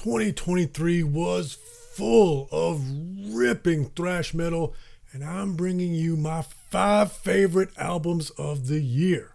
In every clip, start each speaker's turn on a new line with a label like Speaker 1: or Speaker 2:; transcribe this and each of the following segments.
Speaker 1: 2023 was full of ripping thrash metal, and I'm bringing you my 5 favorite albums of the year.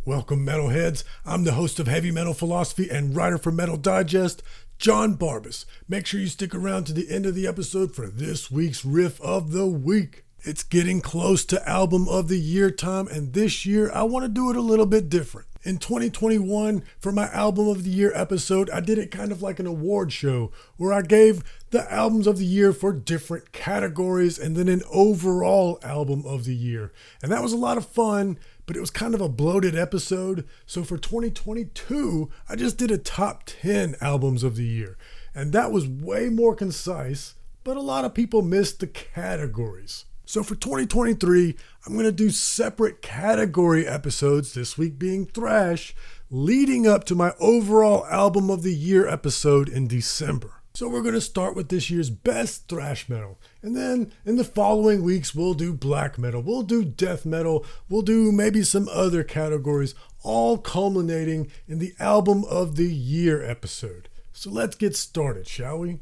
Speaker 1: Welcome, metalheads. I'm the host of Heavy Metal Philosophy and writer for Metal Digest, John Barbas. Make sure you stick around to the end of the episode for this week's Riff of the Week. It's getting close to Album of the Year time, and this year I want to do it a little bit different. In 2021, for my Album of the Year episode, I did it kind of like an award show where I gave the albums of the year for different categories and then an overall album of the year. And that was a lot of fun, but it was kind of a bloated episode. So for 2022, I just did a top 10 albums of the year. And that was way more concise, but a lot of people missed the categories. So for 2023, I'm going to do separate category episodes, this week being thrash, leading up to my overall album of the year episode in December. So we're going to start with this year's best thrash metal. And then in the following weeks, we'll do black metal, we'll do death metal, we'll do maybe some other categories, all culminating in the album of the year episode. So let's get started, shall we?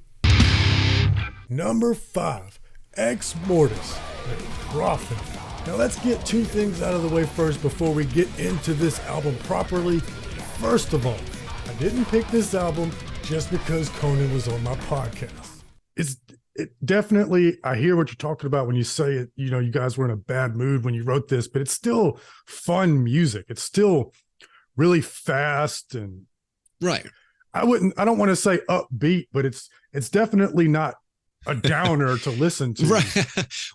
Speaker 1: Number 5. Ex Mortis The Profit. Now let's get 2 things out of the way first before we get into this album properly. First of all, I didn't pick this album just because Conan was on my podcast. It definitely, I hear what you're talking about when you say it, you guys were in a bad mood when you wrote this, but it's still fun music. It's still really fast and
Speaker 2: right.
Speaker 1: I don't want to say upbeat, but it's definitely not a downer to listen to,
Speaker 2: right?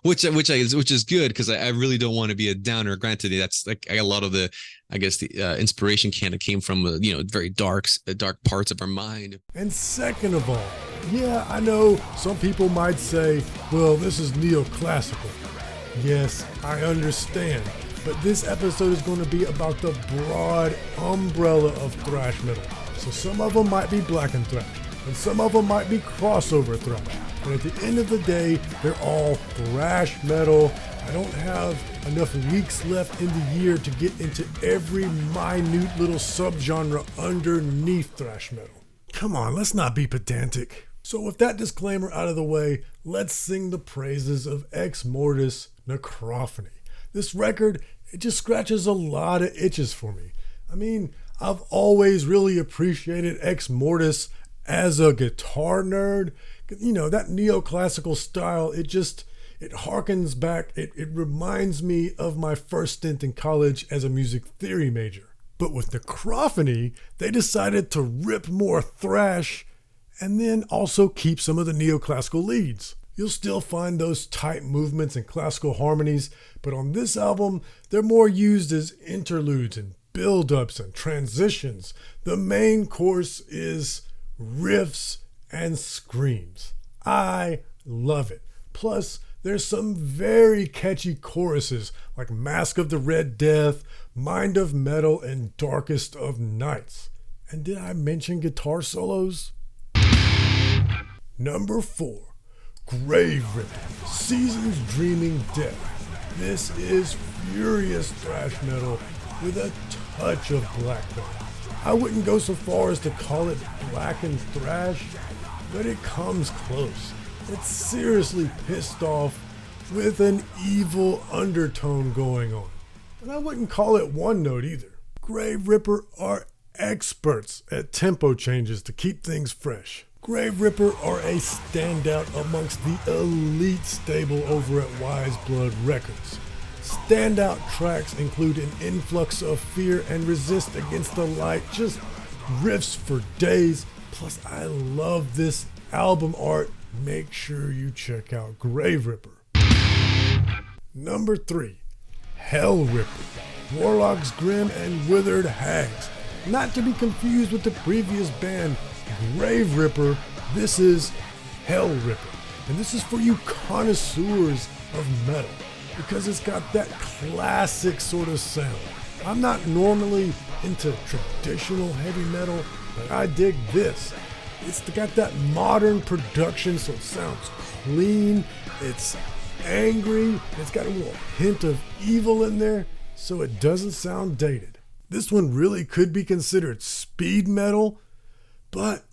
Speaker 2: which is good, because I really don't want to be a downer. Granted, that's like a lot of the, I guess the inspiration kind of came from very dark parts of our mind.
Speaker 1: And second of all, yeah, I know some people might say, well, this is neoclassical. Yes, I understand, but this episode is going to be about the broad umbrella of thrash metal. So some of them might be black and thrash, and some of them might be crossover thrash. But at the end of the day, they're all thrash metal. I don't have enough weeks left in the year to get into every minute little subgenre underneath thrash metal. Come on, let's not be pedantic. So with that disclaimer out of the way, let's sing the praises of Ex Mortis Necrophony. This record, it just scratches a lot of itches for me. I mean, I've always really appreciated Ex Mortis as a guitar nerd. That neoclassical style, it harkens back. It reminds me of my first stint in college as a music theory major. But with Necrophony, they decided to rip more thrash and then also keep some of the neoclassical leads. You'll still find those tight movements and classical harmonies, but on this album, they're more used as interludes and build-ups and transitions. The main course is riffs and screams. I love it. Plus, there's some very catchy choruses like Mask of the Red Death, Mind of Metal, and Darkest of Nights. And did I mention guitar solos? Number 4. Grave Ripper, Seasons Dreaming Death. This is furious thrash metal with a touch of black metal. I wouldn't go so far as to call it black and thrash, but it comes close. It's seriously pissed off with an evil undertone going on. And I wouldn't call it one note either. Grave Ripper are experts at tempo changes to keep things fresh. Grave Ripper are a standout amongst the elite stable over at Wise Blood Records. Standout tracks include An Influx of Fear and Resist Against the Light, just riffs for days. Plus, I love this album art. Make sure you check out Grave Ripper. Number 3. Hell Ripper, Warlocks Grim and Withered Hags. Not to be confused with the previous band, Grave Ripper. This is Hell Ripper. And this is for you connoisseurs of metal, because it's got that classic sort of sound. I'm not normally into traditional heavy metal, but I dig this. It's got that modern production, so it sounds clean, it's angry, it's got a little hint of evil in there, so it doesn't sound dated. This one really could be considered speed metal, but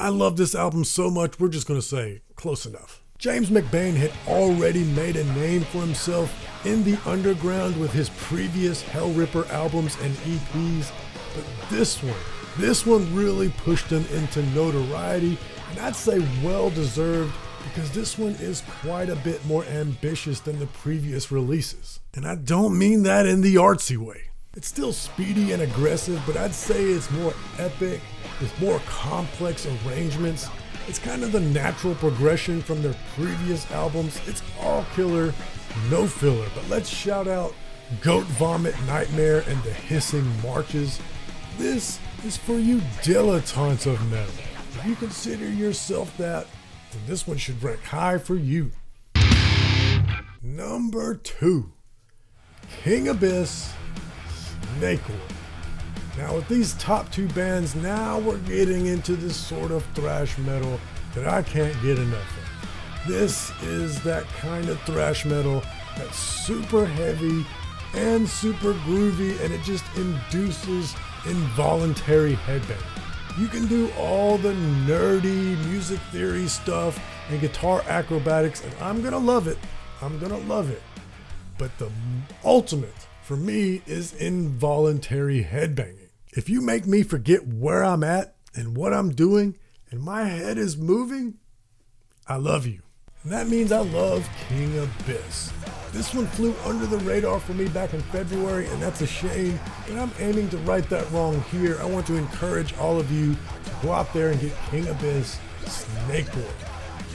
Speaker 1: I love this album so much, we're just going to say close enough. James McBain had already made a name for himself in the underground with his previous Hellripper albums and EPs, but this one really pushed him into notoriety, and I'd say well deserved, because this one is quite a bit more ambitious than the previous releases. And I don't mean that in the artsy way. It's still speedy and aggressive, but I'd say it's more epic, with more complex arrangements. It's kind of the natural progression from their previous albums. It's all killer, no filler. But let's shout out Goat Vomit Nightmare and the Hissing Marches. This is for you dilettantes of metal. If you consider yourself that, then this one should rank high for you. Number 2, King Abyss, Snake Oil. Now with these top 2 bands, now we're getting into this sort of thrash metal that I can't get enough of. This is that kind of thrash metal that's super heavy and super groovy, and it just induces involuntary headbanging. You can do all the nerdy music theory stuff and guitar acrobatics, and I'm gonna love it. But the ultimate for me is involuntary headbanging. If you make me forget where I'm at and what I'm doing and my head is moving, I love you. And that means I love King Abyss. This one flew under the radar for me back in February, and that's a shame, but I'm aiming to right that wrong here. I want to encourage all of you to go out there and get King Abyss Snake Oil.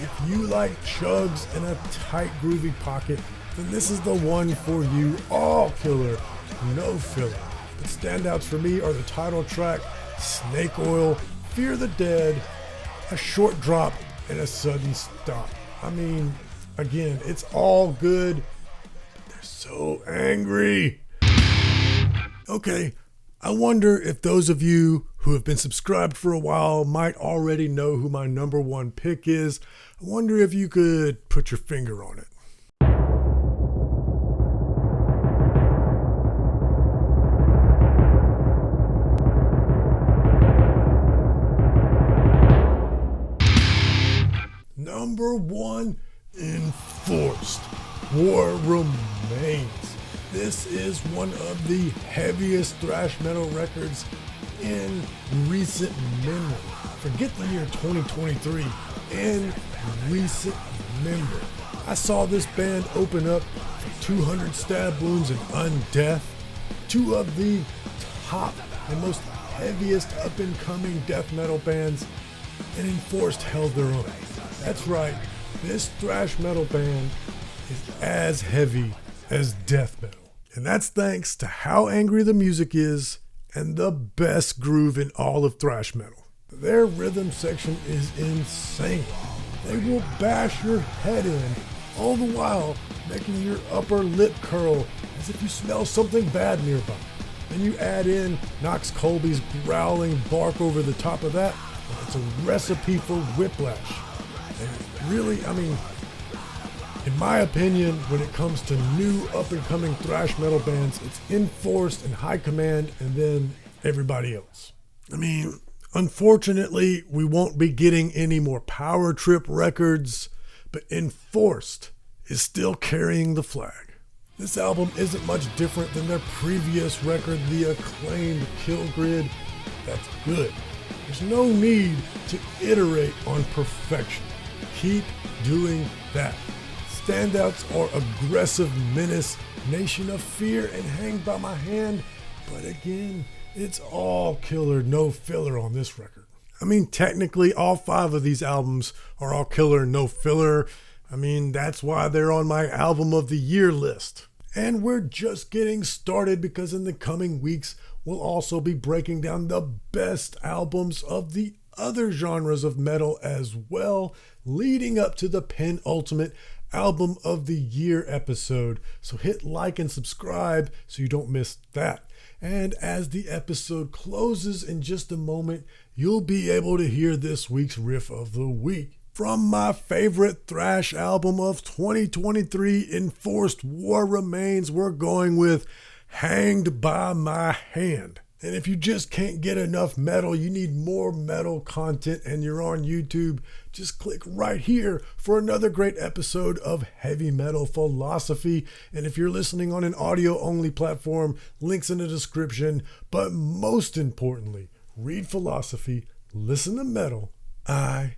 Speaker 1: If you like chugs and a tight groovy pocket, then this is the one for you. All killer, no filler. The standouts for me are the title track, Snake Oil, Fear the Dead, a short drop, and a sudden stop. I mean, again, it's all good, but they're so angry. Okay, I wonder if those of you who have been subscribed for a while might already know who my number 1 pick is. I wonder if you could put your finger on it. Number 1, Inforced War Remains. This is one of the heaviest thrash metal records in recent memory. Forget the year 2023, in recent memory. I saw this band open up for 200 Stab Wounds and Undeath, 2 of the top and most heaviest up-and-coming death metal bands, and Inforced held their own. That's right, this thrash metal band is as heavy as death metal. And that's thanks to how angry the music is and the best groove in all of thrash metal. Their rhythm section is insane. They will bash your head in, all the while making your upper lip curl as if you smell something bad nearby. Then you add in Knox Colby's growling bark over the top of that, and it's a recipe for whiplash. And really, I mean, in my opinion, when it comes to new up-and-coming thrash metal bands, it's Inforced and High Command, and then everybody else. I mean, unfortunately, we won't be getting any more Power Trip records, but Inforced is still carrying the flag. This album isn't much different than their previous record, the acclaimed Kill Grid. That's good. There's no need to iterate on perfection. Keep doing that. Standouts are Aggressive Menace, Nation of Fear, and Hang By My Hand. But again, it's all killer, no filler on this record. I mean, technically, all 5 of these albums are all killer, no filler. I mean, that's why they're on my Album of the Year list. And we're just getting started, because in the coming weeks, we'll also be breaking down the best albums of the other genres of metal as well, leading up to the penultimate Album of the Year episode. So hit like and subscribe so you don't miss that. And as the episode closes in just a moment, you'll be able to hear this week's riff of the week. From my favorite thrash album of 2023, Inforced War Remains, we're going with Hanged By My Hand. And if you just can't get enough metal, you need more metal content, and you're on YouTube, just click right here for another great episode of Heavy Metal Philosophy. And if you're listening on an audio-only platform, links in the description. But most importantly, read philosophy, listen to metal. I